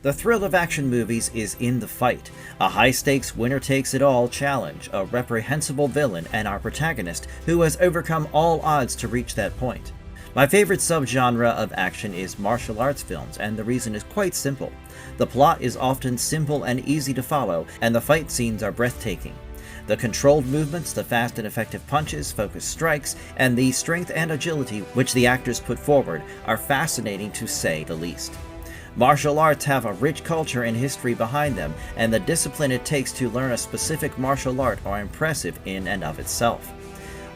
The thrill of action movies is in the fight, a high-stakes winner-takes-it-all challenge, a reprehensible villain, and our protagonist who has overcome all odds to reach that point. My favorite subgenre of action is martial arts films, and the reason is quite simple. The plot is often simple and easy to follow, and the fight scenes are breathtaking. The controlled movements, the fast and effective punches, focused strikes, and the strength and agility which the actors put forward are fascinating to say the least. Martial arts have a rich culture and history behind them, and the discipline it takes to learn a specific martial art are impressive in and of itself.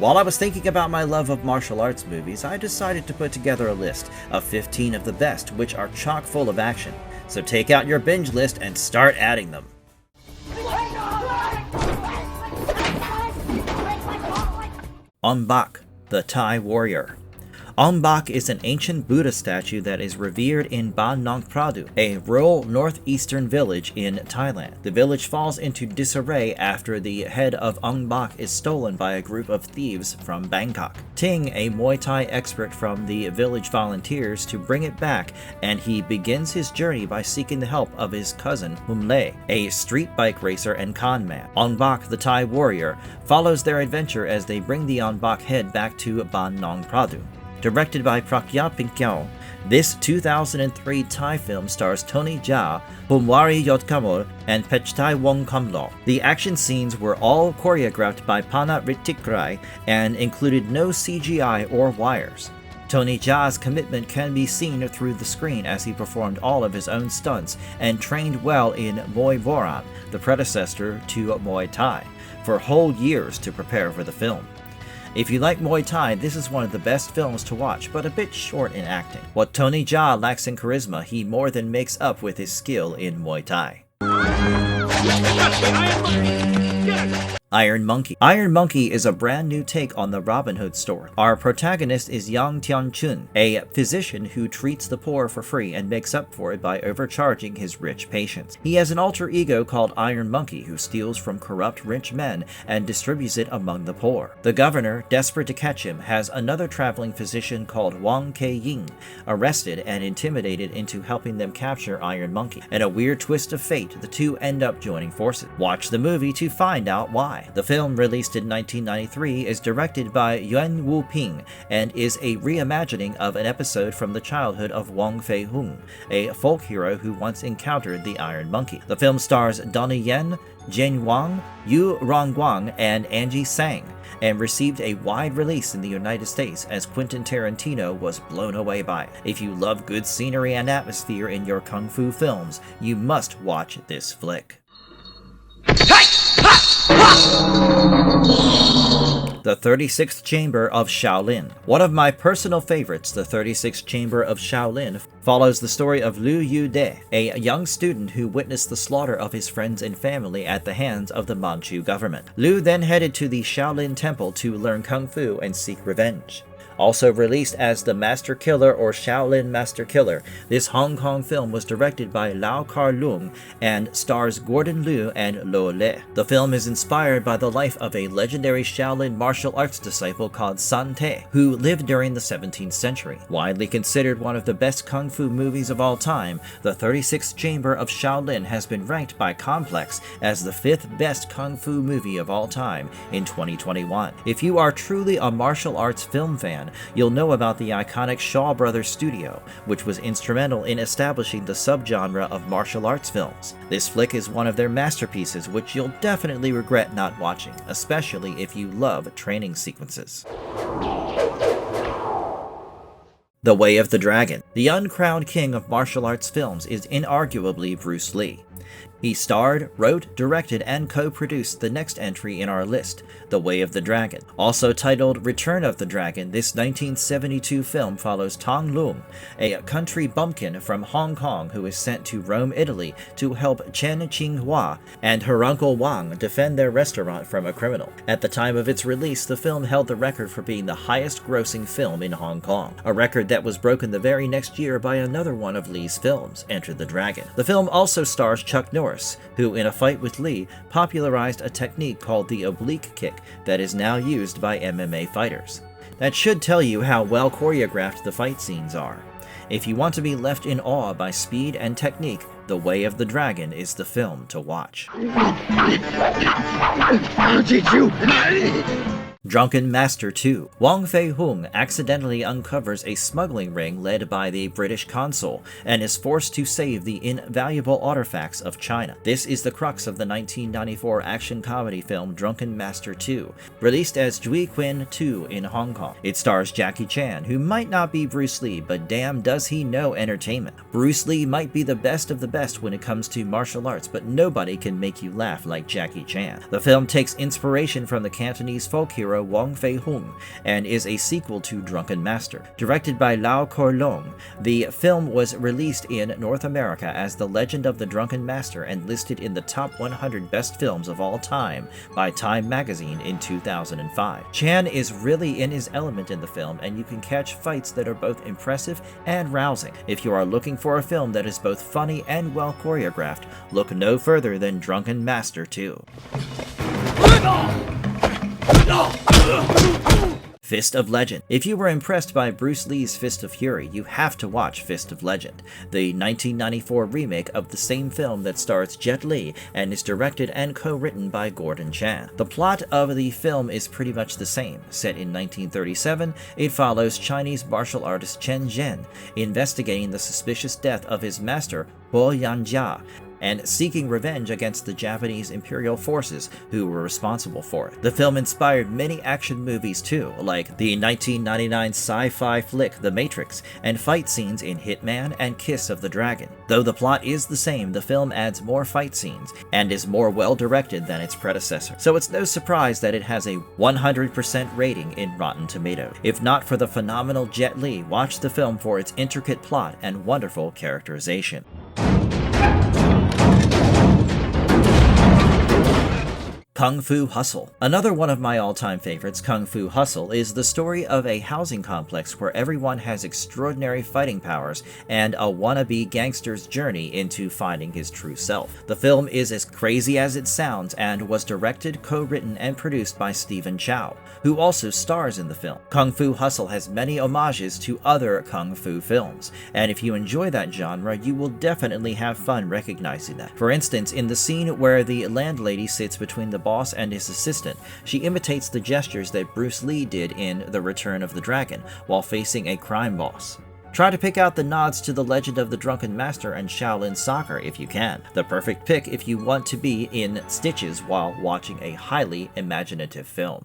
While I was thinking about my love of martial arts movies, I decided to put together a list of 15 of the best which are chock full of action. So take out your binge list and start adding them. Ong-Bak, the Thai warrior. Ong-Bak is an ancient Buddha statue that is revered in Ban Nong Pradu, a rural northeastern village in Thailand. The village falls into disarray after the head of Ong-Bak is stolen by a group of thieves from Bangkok. Ting, a Muay Thai expert from the village, volunteers to bring it back, and he begins his journey by seeking the help of his cousin Humle, a street bike racer and con man. Ong-Bak, the Thai warrior, follows their adventure as they bring the Ong-Bak head back to Ban Nong Pradu. Directed by Prakya Pinkyao, this 2003 Thai film stars Tony Jaa, Phumwari Yotkamol, and Pechtai Wongkamlo. The action scenes were all choreographed by Pana Ritikrai and included no CGI or wires. Tony Jaa's commitment can be seen through the screen as he performed all of his own stunts and trained well in Muay Boran, the predecessor to Muay Thai, for whole years to prepare for the film. If you like Muay Thai, this is one of the best films to watch, but a bit short in acting. What Tony Jaa lacks in charisma, he more than makes up with his skill in Muay Thai. Iron Monkey. Iron Monkey is a brand new take on the Robin Hood story. Our protagonist is Yang Tian-chun, a physician who treats the poor for free and makes up for it by overcharging his rich patients. He has an alter ego called Iron Monkey who steals from corrupt rich men and distributes it among the poor. The governor, desperate to catch him, has another traveling physician called Wang Ke-ying arrested and intimidated into helping them capture Iron Monkey. In a weird twist of fate, the two end up joining forces. Watch the movie to find out why. The film, released in 1993, is directed by Yuan Wu-ping and is a reimagining of an episode from the childhood of Wang Fei-hung, a folk hero who once encountered the Iron Monkey. The film stars Donnie Yen, Jane Wang, Yu Rongguang, and Angie Sang, and received a wide release in the United States as Quentin Tarantino was blown away by it. If you love good scenery and atmosphere in your kung fu films, you must watch this flick. The 36th Chamber of Shaolin. One of my personal favorites, the 36th Chamber of Shaolin, follows the story of Liu Yu-de, a young student who witnessed the slaughter of his friends and family at the hands of the Manchu government. Liu then headed to the Shaolin Temple to learn kung fu and seek revenge. Also released as The Master Killer or Shaolin Master Killer, this Hong Kong film was directed by Lau Kar-leung and stars Gordon Liu and Lo Le. The film is inspired by the life of a legendary Shaolin martial arts disciple called San Te, who lived during the 17th century. Widely considered one of the best kung fu movies of all time, The 36th Chamber of Shaolin has been ranked by Complex as the 5th best kung fu movie of all time in 2021. If you are truly a martial arts film fan, you'll know about the iconic Shaw Brothers studio, which was instrumental in establishing the subgenre of martial arts films. This flick is one of their masterpieces which you'll definitely regret not watching, especially if you love training sequences. The Way of the Dragon. The uncrowned king of martial arts films is inarguably Bruce Lee. He starred, wrote, directed, and co-produced the next entry in our list, The Way of the Dragon. Also titled Return of the Dragon, this 1972 film follows Tong Lung, a country bumpkin from Hong Kong who is sent to Rome, Italy to help Chen Qinghua and her uncle Wang defend their restaurant from a criminal. At the time of its release, the film held the record for being the highest-grossing film in Hong Kong, a record that was broken the very next year by another one of Lee's films, Enter the Dragon. The film also stars Chuck Norris, who in a fight with Lee popularized a technique called the oblique kick that is now used by MMA fighters. That should tell you how well choreographed the fight scenes are. If you want to be left in awe by speed and technique, The Way of the Dragon is the film to watch. Drunken Master 2. Wong Fei-hung accidentally uncovers a smuggling ring led by the British consul and is forced to save the invaluable artifacts of China. This is the crux of the 1994 action comedy film Drunken Master 2, released as Jui Qin 2 in Hong Kong. It stars Jackie Chan, who might not be Bruce Lee, but damn does he know entertainment. Bruce Lee might be the best of the best when it comes to martial arts, but nobody can make you laugh like Jackie Chan. The film takes inspiration from the Cantonese folk hero Wong Fei-hung and is a sequel to Drunken Master. Directed by Lau Kor-long, the film was released in North America as The Legend of the Drunken Master and listed in the top 100 best films of all time by Time magazine in 2005. Chan is really in his element in the film, and you can catch fights that are both impressive and rousing. If you are looking for a film that is both funny and well choreographed, look no further than Drunken Master 2. Fist of Legend. If you were impressed by Bruce Lee's Fist of Fury, you have to watch Fist of Legend, the 1994 remake of the same film that stars Jet Li and is directed and co-written by Gordon Chan. The plot of the film is pretty much the same. Set in 1937, it follows Chinese martial artist Chen Zhen investigating the suspicious death of his master, Bo Yanjia, and seeking revenge against the Japanese imperial forces who were responsible for it. The film inspired many action movies too, like the 1999 sci-fi flick The Matrix, and fight scenes in Hitman and Kiss of the Dragon. Though the plot is the same, the film adds more fight scenes and is more well-directed than its predecessor. So it's no surprise that it has a 100% rating in Rotten Tomatoes. If not for the phenomenal Jet Li, watch the film for its intricate plot and wonderful characterization. Kung Fu Hustle. Another one of my all-time favorites, Kung Fu Hustle, is the story of a housing complex where everyone has extraordinary fighting powers and a wannabe gangster's journey into finding his true self. The film is as crazy as it sounds and was directed, co-written, and produced by Stephen Chow, who also stars in the film. Kung Fu Hustle has many homages to other Kung Fu films, and if you enjoy that genre, you will definitely have fun recognizing that. For instance, in the scene where the landlady sits between the boss and his assistant, she imitates the gestures that Bruce Lee did in The Return of the Dragon while facing a crime boss. Try to pick out the nods to The Legend of the Drunken Master and Shaolin Soccer if you can. The perfect pick if you want to be in stitches while watching a highly imaginative film.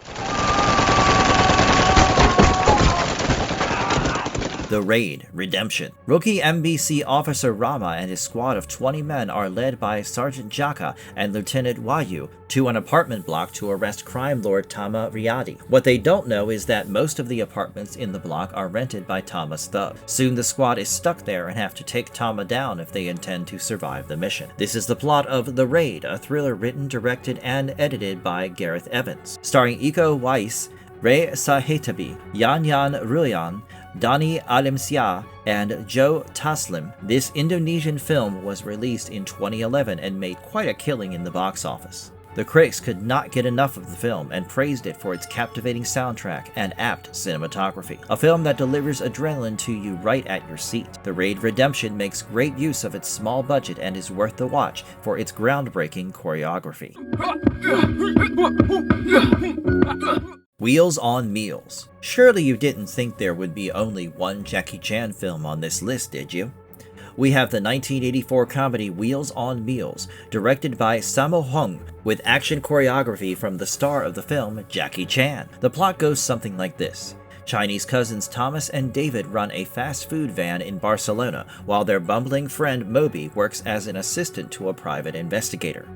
The Raid: Redemption. Rookie MBC Officer Rama and his squad of 20 men are led by Sergeant Jaka and Lieutenant Wayu to an apartment block to arrest crime lord Tama Riadi. What they don't know is that most of the apartments in the block are rented by Tama's thug. Soon the squad is stuck there and have to take Tama down if they intend to survive the mission. This is the plot of The Raid, a thriller written, directed, and edited by Gareth Evans, starring Iko Uwais, Ray Sahetabi, Yan Ruyan, Dani Alimsyah, and Joe Taslim. This Indonesian film was released in 2011 and made quite a killing in the box office. The critics could not get enough of the film and praised it for its captivating soundtrack and apt cinematography. A film that delivers adrenaline to you right at your seat. The Raid: Redemption makes great use of its small budget and is worth the watch for its groundbreaking choreography. Wheels on Meals. Surely you didn't think there would be only one Jackie Chan film on this list, did you? We have the 1984 comedy Wheels on Meals, directed by Sammo Hung, with action choreography from the star of the film, Jackie Chan. The plot goes something like this. Chinese cousins Thomas and David run a fast food van in Barcelona, while their bumbling friend Moby works as an assistant to a private investigator.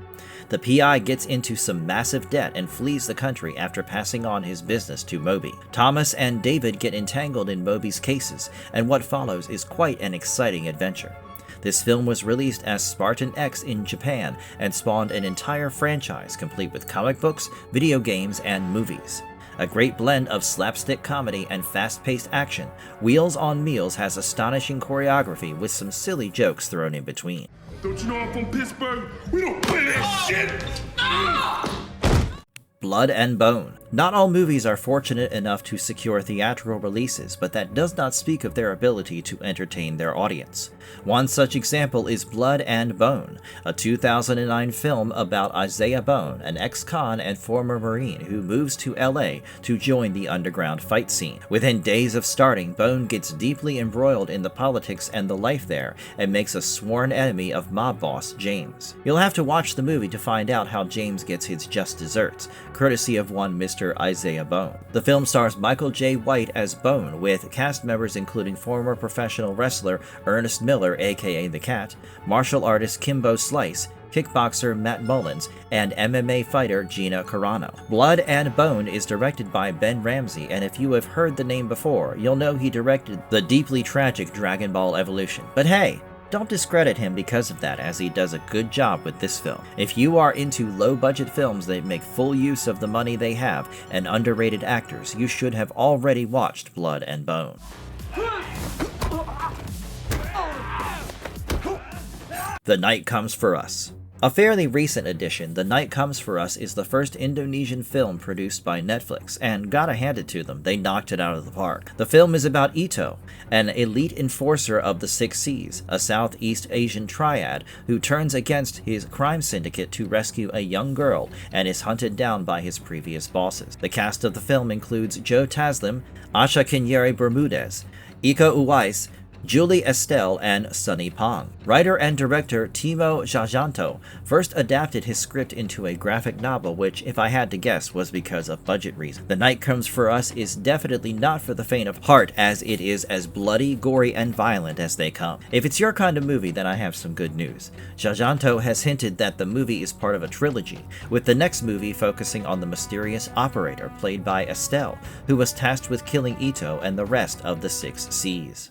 The PI gets into some massive debt and flees the country after passing on his business to Moby. Thomas and David get entangled in Moby's cases, and what follows is quite an exciting adventure. This film was released as Spartan X in Japan and spawned an entire franchise complete with comic books, video games, and movies. A great blend of slapstick comedy and fast-paced action, Wheels on Meals has astonishing choreography with some silly jokes thrown in between. Don't you know I'm from Pittsburgh? We don't play that shit! Blood and Bone. Not all movies are fortunate enough to secure theatrical releases, but that does not speak of their ability to entertain their audience. One such example is Blood and Bone, a 2009 film about Isaiah Bone, an ex-con and former Marine who moves to LA to join the underground fight scene. Within days of starting, Bone gets deeply embroiled in the politics and the life there, and makes a sworn enemy of mob boss James. You'll have to watch the movie to find out how James gets his just desserts, courtesy of one Mr. Isaiah Bone. The film stars Michael J. White as Bone, with cast members including former professional wrestler Ernest Miller, aka The Cat, martial artist Kimbo Slice, kickboxer Matt Mullins, and MMA fighter Gina Carano. Blood and Bone is directed by Ben Ramsey, and if you have heard the name before, you'll know he directed the deeply tragic Dragon Ball Evolution. But hey, don't discredit him because of that, as he does a good job with this film. If you are into low-budget films that make full use of the money they have and underrated actors, you should have already watched Blood and Bone. The Night Comes for Us. A fairly recent addition, The Night Comes for Us is the first Indonesian film produced by Netflix, and gotta hand it to them, they knocked it out of the park. The film is about Ito, an elite enforcer of the Six Seas, a Southeast Asian triad who turns against his crime syndicate to rescue a young girl and is hunted down by his previous bosses. The cast of the film includes Joe Taslim, Asha Kinyere Bermudez, Iko Uwais, Julie Estelle, and Sunny Pong. Writer and director Timo Tjahjanto first adapted his script into a graphic novel, which, if I had to guess, was because of budget reasons. The Night Comes for Us is definitely not for the faint of heart, as it is as bloody, gory, and violent as they come. If it's your kind of movie, then I have some good news. Tjahjanto has hinted that the movie is part of a trilogy, with the next movie focusing on the mysterious operator, played by Estelle, who was tasked with killing Ito and the rest of the Six Seas.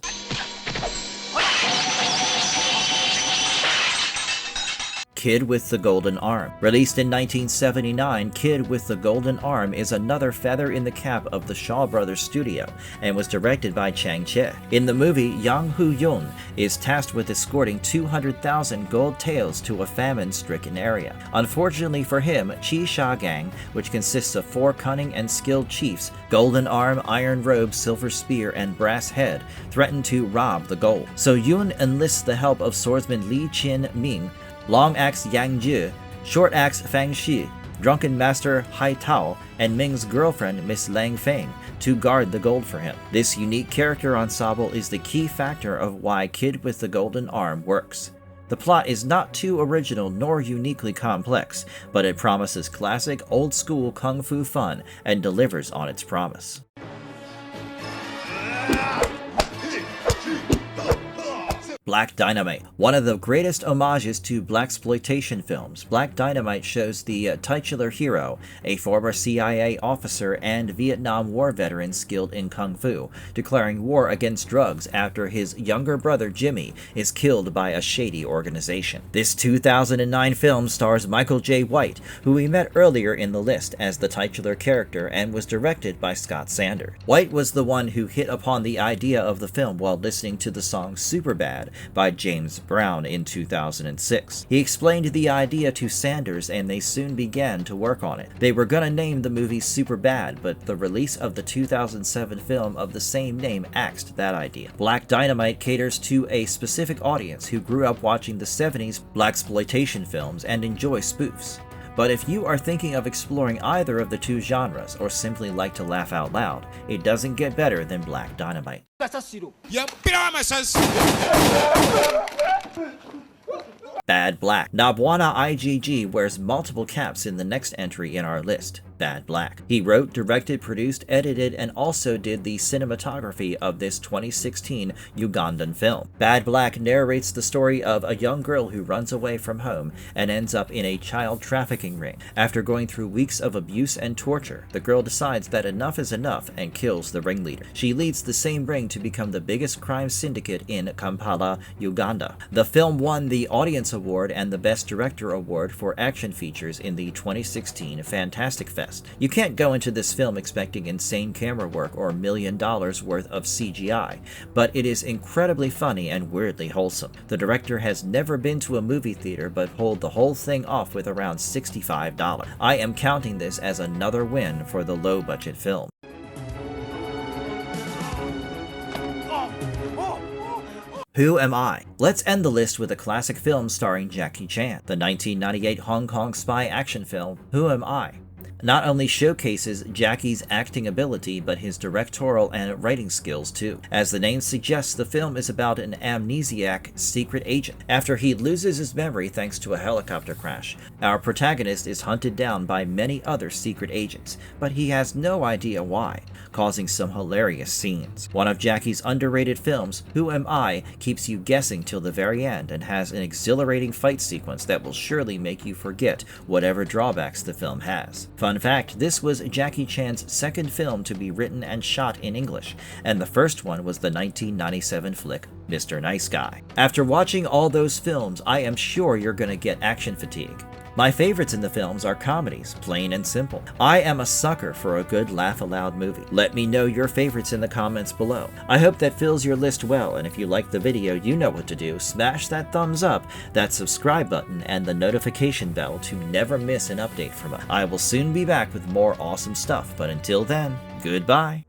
Kid with the Golden Arm. Released in 1979, Kid with the Golden Arm is another feather in the cap of the Shaw Brothers studio and was directed by Chang Che. In the movie, Yang Hu-yun is tasked with escorting 200,000 gold taels to a famine-stricken area. Unfortunately for him, Chi Sha Gang, which consists of 4 cunning and skilled chiefs, Golden Arm, Iron Robe, Silver Spear, and Brass Head, threaten to rob the gold. So Yun enlists the help of swordsman Li Qin Ming, Long Axe Yang Jie, Short Axe Fang Shi, Drunken Master Hai Tao, and Ming's girlfriend Miss Lang Feng to guard the gold for him. This unique character ensemble is the key factor of why Kid with the Golden Arm works. The plot is not too original nor uniquely complex, but it promises classic old-school kung fu fun and delivers on its promise. Black Dynamite. One of the greatest homages to blaxploitation films, Black Dynamite shows the titular hero, a former CIA officer and Vietnam War veteran skilled in kung fu, declaring war against drugs after his younger brother Jimmy is killed by a shady organization. This 2009 film stars Michael J. White, who we met earlier in the list as the titular character, and was directed by Scott Sanders. White was the one who hit upon the idea of the film while listening to the song Superbad by James Brown in 2006. He explained the idea to Sanders and they soon began to work on it. They were gonna name the movie Superbad, but the release of the 2007 film of the same name axed that idea. Black Dynamite caters to a specific audience who grew up watching the 70s blaxploitation films and enjoy spoofs. But if you are thinking of exploring either of the two genres or simply like to laugh out loud, it doesn't get better than Black Dynamite. Bad Black. Nabwana IGG wears multiple caps in the next entry in our list, Bad Black. He wrote, directed, produced, edited, and also did the cinematography of this 2016 Ugandan film. Bad Black narrates the story of a young girl who runs away from home and ends up in a child trafficking ring. After going through weeks of abuse and torture, the girl decides that enough is enough and kills the ringleader. She leads the same ring to become the biggest crime syndicate in Kampala, Uganda. The film won the Audience Award and the Best Director Award for Action Features in the 2016 Fantastic Fest. best. You can't go into this film expecting insane camera work or $1 million worth of CGI, but it is incredibly funny and weirdly wholesome. The director has never been to a movie theater but pulled the whole thing off with around $65. I am counting this as another win for the low-budget film. Who Am I? Let's end the list with a classic film starring Jackie Chan, the 1998 Hong Kong spy action film, Who Am I? Not only showcases Jackie's acting ability, but his directorial and writing skills too. As the name suggests, the film is about an amnesiac secret agent. After he loses his memory thanks to a helicopter crash, our protagonist is hunted down by many other secret agents, but he has no idea why, causing some hilarious scenes. One of Jackie's underrated films, Who Am I, keeps you guessing till the very end and has an exhilarating fight sequence that will surely make you forget whatever drawbacks the film has. Fun fact, this was Jackie Chan's second film to be written and shot in English, and the first one was the 1997 flick Mr. Nice Guy. After watching all those films, I am sure you're gonna get action fatigue. My favorites in the films are comedies, plain and simple. I am a sucker for a good laugh-aloud movie. Let me know your favorites in the comments below. I hope that fills your list well, and if you liked the video, you know what to do. Smash that thumbs up, that subscribe button, and the notification bell to never miss an update from us. I will soon be back with more awesome stuff, but until then, goodbye.